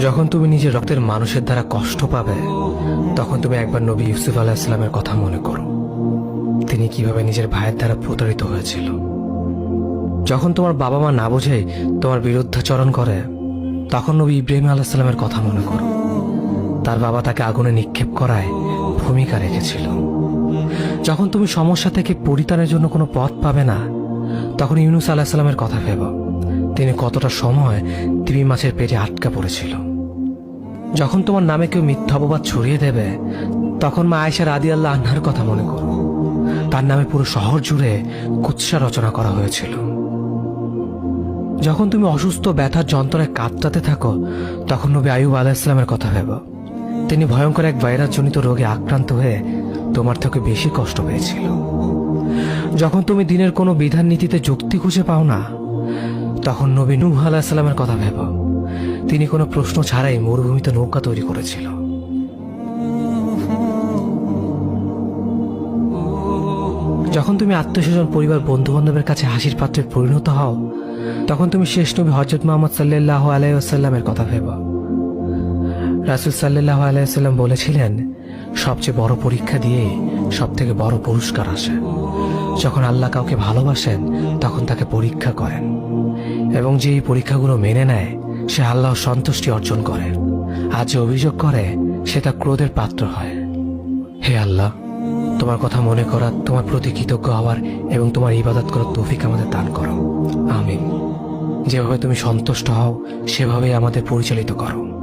যখন তুমি নিজের রক্তের মানুষের দ্বারা কষ্ট পাবে, তখন তুমি একবার নবী ইউসুফ আলাইহিস সালামের কথা মনে করো। তিনি কিভাবে নিজের ভাইয়ের দ্বারা প্রতারিত হয়েছিল। যখন তোমার বাবা মা না বোঝে তোমার বিরুদ্ধাচরণ করে, তখন নবী ইব্রাহিম আলাইহিস সালামের কথা মনে করো। তার বাবা তাকে আগুনে নিক্ষেপ করায় ভূমিকা রেখেছিল। যখন তুমি সমস্যা থেকে পরিত্রাণের জন্য কোনো পথ পাবে না, তখন ইউনুস আলাইহিস সালামের কথা ভেবো। তিনি কতটা সময় তিমি মাছের পেটে আটকা পড়েছিল। যখন তোমার নামে কেউ মিথ্যা অপবাদ ছড়িয়ে দেবে, তখন মা আয়েশা রাদিয়াল্লাহু আনহার কথা মনে করো। তার নামে পুরো শহর জুড়ে কুৎসা রচনা করা হয়েছিল। যখন তুমি অসুস্থ ব্যথার যন্ত্রণায় কাতরাতে থাকো, তখন নবী আইয়ুব আলাইহিস সালামের কথা ভেবো। তিনি ভয়ঙ্কর এক ভাইরাসজনিত রোগে আক্রান্ত হয়ে তোমার থেকে বেশি কষ্ট পেয়েছিল। যখন তুমি দিনের কোনো বিধান নীতিতে যুক্তি খুঁজে পাও না, তখন নবী নূহ আলাইহিস সালামের কথা ভেবো। তিনি কোনো প্রশ্ন ছাড়াই মরুভূমিতে নৌকা তৈরি করেছিল। যখন তুমি আত্মীয়স্বজন, পরিবার, বন্ধু বান্ধবের কাছে হাসির পাত্রে পরিণত হও, তখন তুমি শেষ নবী হযরত মুহাম্মদ সাল্লাল্লাহু আলাইহি ওয়াসাল্লামের কথা ভেবো। রাসূল সাল্লাল্লাহু আলাইহি ওয়াসাল্লাম বলেছিলেন, সবচেয়ে বড় পরীক্ষা দিয়ে সবথেকে বড় পুরস্কার আসে। যখন আল্লাহ কাউকে ভালোবাসেন, তখন তাকে পরীক্ষা করেন, এবং যে এই পরীক্ষাগুলো মেনে নেয়, সে আল্লাহর সন্তুষ্টি অর্জন করে। আর যে অভিযোগ করে, সে তা ক্রোধের পাত্র হয়। হে আল্লাহ, তোমার কথা মনে করা, তোমার প্রতি কৃতজ্ঞ হওয়ার এবং তোমার ইবাদত করার তৌফিক আমাদের দান করো। আমিন। যেভাবে তুমি সন্তুষ্ট হও, সেভাবেই আমাদের পরিচালিত করো।